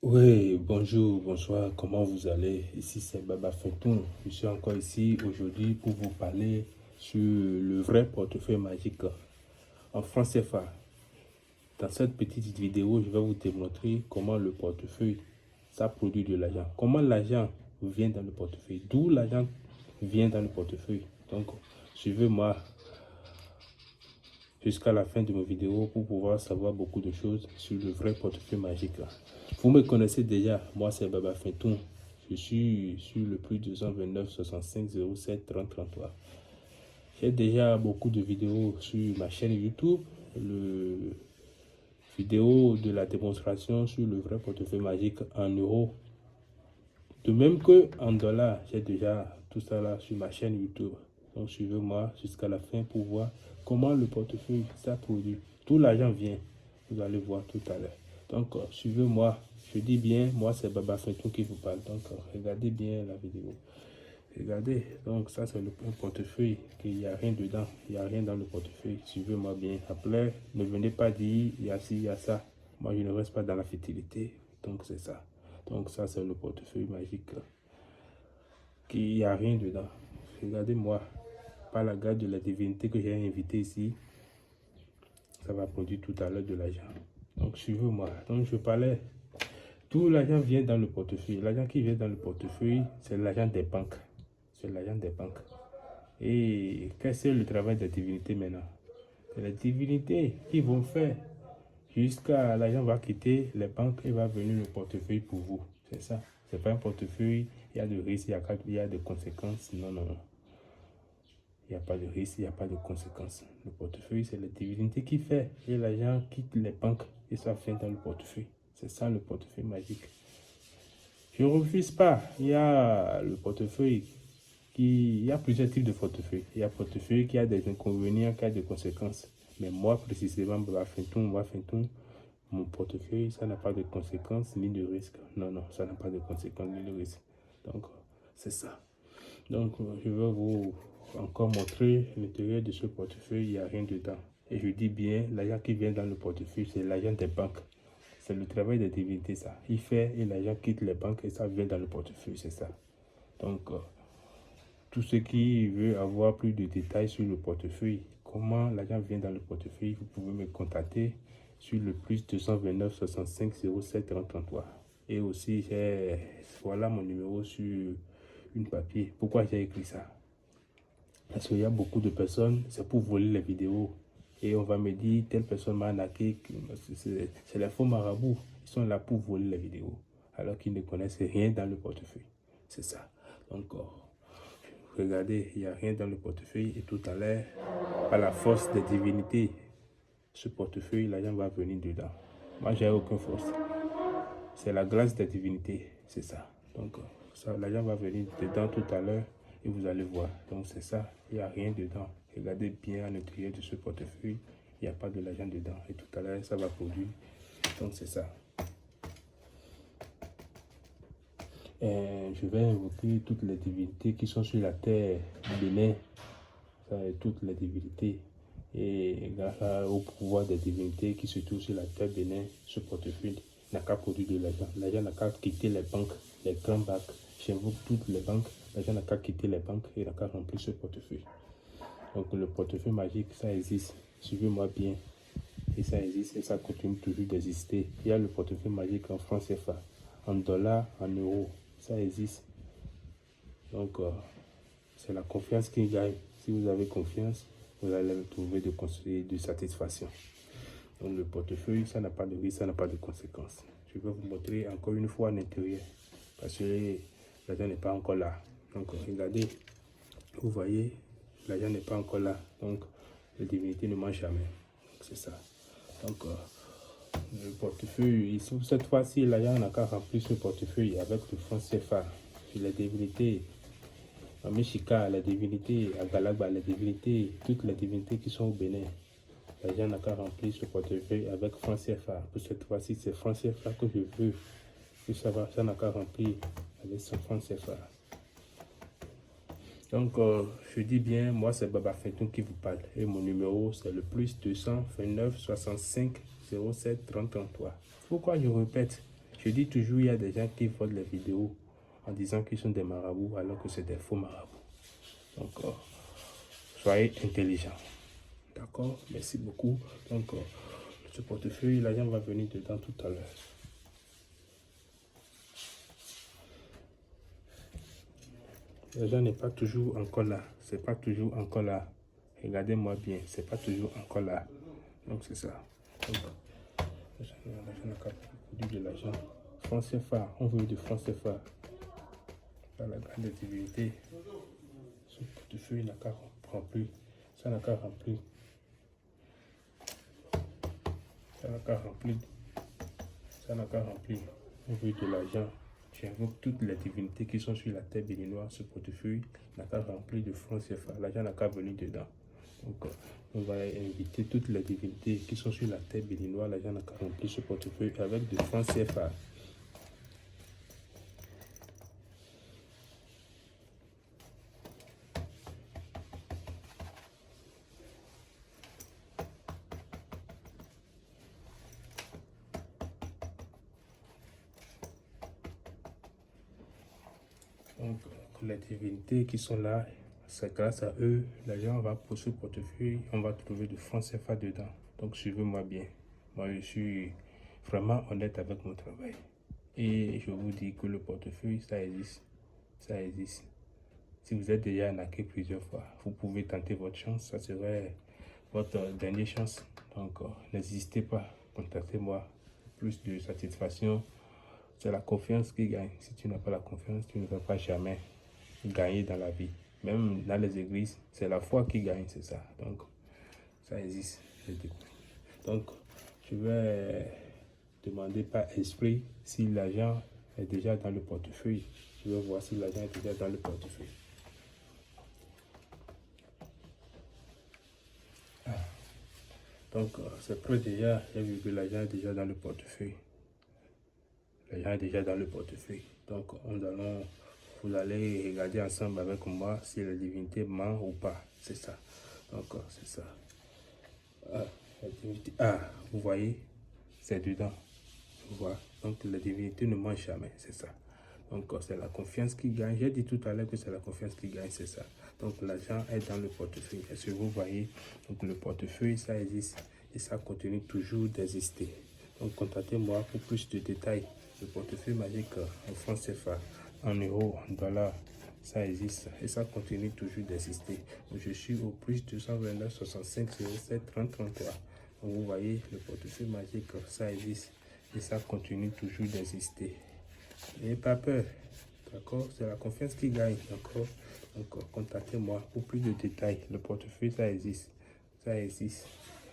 Oui, bonjour, bonsoir, comment vous allez? Ici c'est Baba Fintoun. Je suis encore ici aujourd'hui pour vous parler sur le vrai portefeuille magique en francs CFA. Dans cette petite vidéo, je vais vous démontrer comment le portefeuille, ça produit de l'argent. Comment l'argent vient dans le portefeuille, d'où l'argent vient dans le portefeuille. Donc, suivez-moi jusqu'à la fin de ma vidéo pour pouvoir savoir beaucoup de choses sur le vrai portefeuille magique. Vous me connaissez déjà, moi c'est Baba Fintoun. Je suis sur le plus 229 65 07 30 33. J'ai déjà beaucoup de vidéos sur ma chaîne YouTube, le vidéo de la démonstration sur le vrai portefeuille magique en euros. De même que en dollars, j'ai déjà tout ça là sur ma chaîne YouTube. Donc suivez-moi jusqu'à la fin pour voir comment le portefeuille ça produit. Tout l'argent vient. Vous allez voir tout à l'heure. Donc suivez-moi. Je dis bien, moi c'est Baba Fintoun qui vous parle. Donc regardez bien la vidéo. Regardez, donc ça c'est le portefeuille, qu'il n'y a rien dedans, il n'y a rien dans le portefeuille. Suivez-moi bien. Après, ne venez pas dire il y a ci, il y a ça. Moi je ne reste pas dans la futilité. Donc c'est ça. Donc ça c'est le portefeuille magique. Qu'il n'y a rien dedans. Regardez-moi, par la garde de la divinité que j'ai invité ici, ça va produire tout à l'heure de l'argent. Donc suivez-moi. Donc je parlais, tout l'argent vient dans le portefeuille. L'argent qui vient dans le portefeuille, c'est l'argent des banques. C'est l'argent des banques. Et qu'est-ce que c'est le travail des divinités maintenant? C'est les divinités qui vont faire jusqu'à l'argent va quitter les banques et va venir le portefeuille pour vous. C'est ça. C'est pas un portefeuille, il y a de risques, il y a de conséquences. Non, non, non. Il n'y a pas de risque, il n'y a pas de conséquences. Le portefeuille, c'est la divinité qui fait. Et l'argent quitte les banques et ça vient dans le portefeuille. C'est ça le portefeuille magique. Je ne refuse pas. Il y a le portefeuille il y a plusieurs types de portefeuilles. Il y a un portefeuille qui a des inconvénients, qui a des conséquences. Mais moi, précisément, mon portefeuille, ça n'a pas de conséquences ni de risques. Non, non, ça n'a pas de conséquences ni de risques. Donc, c'est ça. Donc, je vais vous encore montrer l'intérieur de ce portefeuille. Il n'y a rien dedans. Et je dis bien, l'argent qui vient dans le portefeuille, c'est l'argent des banques. C'est le travail des divinités, ça. Il fait et l'argent quitte les banques et ça vient dans le portefeuille, c'est ça. Donc, tout ce qui veut avoir plus de détails sur le portefeuille, comment l'argent vient dans le portefeuille, vous pouvez me contacter sur le plus 229 65 07 30 33. Et aussi, voilà mon numéro sur une papier. Pourquoi j'ai écrit ça? Parce qu'il y a beaucoup de personnes, c'est pour voler les vidéos. Et on va me dire, telle personne m'a arnaqué. C'est les faux marabouts. Ils sont là pour voler les vidéos. Alors qu'ils ne connaissent rien dans le portefeuille. C'est ça. Donc, regardez, il n'y a rien dans le portefeuille. Et tout à l'heure, par la force des divinités, ce portefeuille, l'argent va venir dedans. Moi, j'ai aucune force. C'est la grâce des divinités. C'est ça. Donc, l'argent va venir dedans tout à l'heure. Et vous allez voir. Donc c'est ça, il n'y a rien dedans. Regardez bien à l'intérieur de ce portefeuille, il n'y a pas de l'argent dedans. Et tout à l'heure, ça va produire. Donc c'est ça. Je vais invoquer toutes les divinités qui sont sur la terre du Bénin. Toutes les divinités. Et grâce au pouvoir des divinités qui se trouvent sur la terre Bénin, ce portefeuille n'a qu'à produire de l'argent. L'argent n'a qu'à quitter les banques, les grandes banques. J'invoque toutes les banques. L'argent n'a qu'à quitter les banques et n'a qu'à remplir ce portefeuille. Donc le portefeuille magique, ça existe. Suivez-moi bien. Et ça existe et ça continue toujours d'exister. Il y a le portefeuille magique en francs CFA, en dollars, en euros. Ça existe. Donc c'est la confiance qui gagne. Si vous avez confiance, vous allez trouver de satisfaction. Donc le portefeuille, ça n'a pas de risque, ça n'a pas de conséquences. Je vais vous montrer encore une fois à l'intérieur. Parce que l'argent n'est pas encore là. Donc regardez, vous voyez, l'argent n'est pas encore là. Donc les divinités ne mangent jamais. C'est ça. Donc le portefeuille, cette fois-ci, l'argent n'a qu'à remplir ce portefeuille avec le franc CFA. Les divinités, à Meshika, la divinité, à Galagba, la divinité, toutes les divinités qui sont au Bénin. L'argent n'a qu'à remplir ce portefeuille avec franc CFA. Pour cette fois-ci, c'est franc CFA que je veux. Et ça n'a qu'à remplir avec son franc CFA. Donc, je dis bien, moi c'est Baba Fintoun qui vous parle. Et mon numéro, c'est le plus 229 65 07 30 33. Pourquoi je répète? Je dis toujours, il y a des gens qui voient les vidéos en disant qu'ils sont des marabouts alors que c'est des faux marabouts. Donc, soyez intelligents. D'accord? Merci beaucoup. Donc, ce portefeuille, l'agent va venir dedans tout à l'heure. L'argent n'est pas toujours encore là. C'est pas toujours encore là. Regardez-moi bien. C'est pas toujours encore là. Donc, c'est ça. Donc, l'argent n'a qu'à produire de l'argent. Franc CFA. On veut de franc CFA. Dans la grande divinité. Ce portefeuille n'a qu'à remplir. Ça n'a qu'à remplir. Ça n'a qu'à remplir. Ça n'a qu'à remplir. On veut de l'argent. J'invoque toutes les divinités qui sont sur la terre béninoise. Ce portefeuille n'a qu'à remplir de francs CFA. L'argent n'a qu'à venir dedans. Donc, on va inviter toutes les divinités qui sont sur la terre béninoise. L'argent n'a qu'à remplir ce portefeuille avec de francs CFA. Donc, les divinités qui sont là, c'est grâce à eux, l'argent va pour ce portefeuille, on va trouver de francs CFA dedans. Donc, suivez-moi bien. Moi, je suis vraiment honnête avec mon travail. Et je vous dis que le portefeuille, ça existe. Ça existe. Si vous êtes déjà arnaqué plusieurs fois, vous pouvez tenter votre chance. Ça serait votre dernière chance. Donc, n'hésitez pas. Contactez-moi. Plus de satisfaction. C'est la confiance qui gagne. Si tu n'as pas la confiance, tu ne vas pas jamais gagner dans la vie. Même dans les églises, c'est la foi qui gagne, c'est ça. Donc, ça existe. Donc, je vais demander par esprit si l'argent est déjà dans le portefeuille. Je vais voir si l'argent est déjà dans le portefeuille. Donc, c'est prêt déjà. J'ai vu que l'argent est déjà dans le portefeuille. L'argent est déjà dans le portefeuille. Donc, vous allez regarder ensemble avec moi si la divinité ment ou pas. C'est ça. Donc, c'est ça. La divinité. Vous voyez, c'est dedans. Vous voyez. Donc, la divinité ne ment jamais. C'est ça. Donc, c'est la confiance qui gagne. J'ai dit tout à l'heure que c'est la confiance qui gagne. C'est ça. Donc, l'argent est dans le portefeuille. Est-ce que vous voyez? Donc, le portefeuille, ça existe. Et ça continue toujours d'exister. Donc, contactez-moi pour plus de détails. Le portefeuille magique en francs CFA, en euros, en dollars, ça existe et ça continue toujours d'exister. Je suis au plus 229 65 07 30 33. Donc, vous voyez, le portefeuille magique, ça existe et ça continue toujours d'exister. N'ayez pas peur, d'accord? C'est la confiance qui gagne, d'accord? Donc, contactez-moi pour plus de détails. Le portefeuille, ça existe. Ça existe.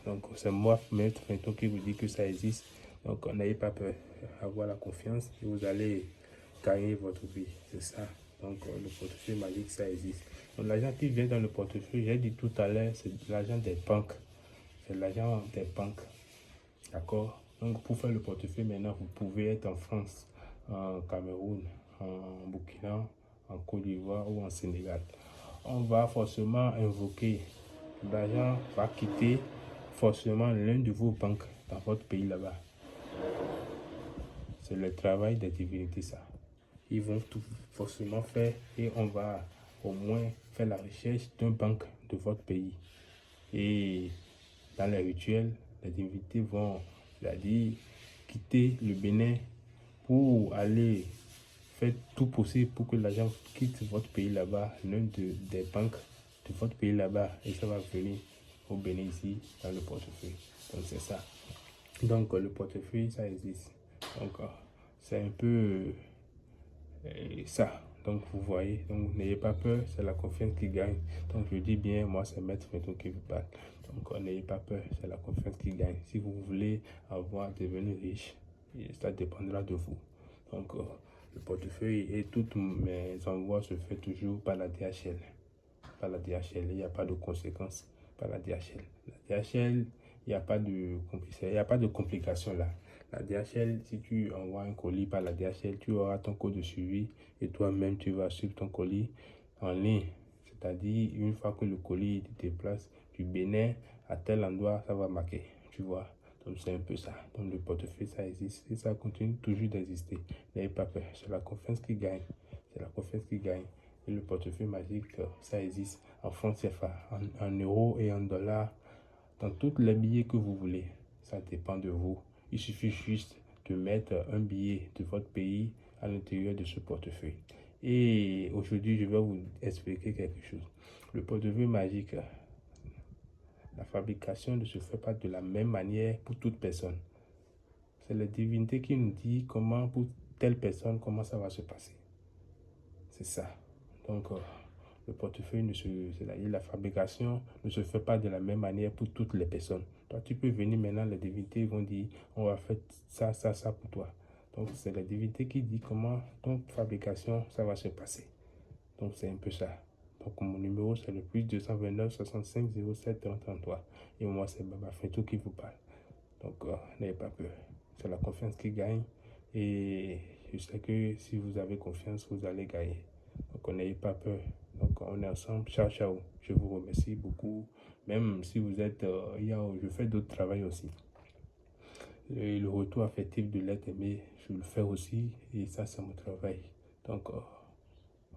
Donc, c'est moi, Maître Finton, qui vous dit que ça existe. Donc, n'ayez pas peur, avoir la confiance et vous allez gagner votre vie. C'est ça. Donc, le portefeuille magique, ça existe. Donc, l'argent qui vient dans le portefeuille, j'ai dit tout à l'heure, c'est l'argent des banques. C'est l'argent des banques. D'accord? Donc, pour faire le portefeuille, maintenant, vous pouvez être en France, en Cameroun, en Burkina, en Côte d'Ivoire ou en Sénégal. On va forcément invoquer. L'argent va quitter forcément l'un de vos banques dans votre pays là-bas. C'est le travail des divinités, ça. Ils vont tout forcément faire et on va au moins faire la recherche d'un banque de votre pays. Et dans les rituels, les divinités vont, c'est-à-dire, quitter le Bénin pour aller faire tout possible pour que l'argent quitte votre pays là-bas, l'un des banques de votre pays là-bas, et ça va venir au Bénin ici dans le portefeuille. Donc c'est ça. Donc le portefeuille, ça existe. Donc c'est un peu ça. Donc vous voyez, donc n'ayez pas peur, c'est la confiance qui gagne. Donc je dis bien, moi c'est Maître Finton qui vous parle. Donc n'ayez pas peur, c'est la confiance qui gagne. Si vous voulez devenir riche, ça dépendra de vous. Donc le portefeuille et toutes mes envois se fait toujours par la DHL. Par la DHL, il n'y a pas de conséquences par la DHL. La DHL, il n'y a pas de complications là. La DHL, si tu envoies un colis par la DHL, tu auras ton code de suivi et toi-même tu vas suivre ton colis en ligne. C'est-à-dire, une fois que le colis te déplace du Bénin à tel endroit, ça va marquer, tu vois. Donc c'est un peu ça. Donc le portefeuille, ça existe et ça continue toujours d'exister. N'ayez pas peur, c'est la confiance qui gagne. C'est la confiance qui gagne. Et le portefeuille magique, ça existe en francs CFA, en euros et en dollars, dans tous les billets que vous voulez. Ça dépend de vous. Il suffit juste de mettre un billet de votre pays à l'intérieur de ce portefeuille. Et aujourd'hui, je vais vous expliquer quelque chose. Le portefeuille magique, la fabrication ne se fait pas de la même manière pour toute personne. C'est la divinité qui nous dit comment, pour telle personne, comment ça va se passer. C'est ça. Donc, le portefeuille, c'est-à-dire la fabrication ne se fait pas de la même manière pour toutes les personnes. Toi, tu peux venir maintenant, les divinités vont dire, on va faire ça, ça, ça pour toi. Donc, c'est la divinité qui dit comment ton fabrication, ça va se passer. Donc, c'est un peu ça. Donc, mon numéro, c'est le plus 229 65 07 33. Et moi, c'est Baba Fintou qui vous parle. Donc, n'ayez pas peur. C'est la confiance qui gagne. Et je sais que si vous avez confiance, vous allez gagner. Donc, n'ayez pas peur. Donc, on est ensemble. Ciao, ciao. Je vous remercie beaucoup. Même si vous êtes... je fais d'autres travaux aussi. Et le retour affectif de l'être aimé, je le fais aussi. Et ça, c'est mon travail. Donc,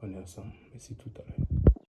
on est ensemble. Merci tout à l'heure.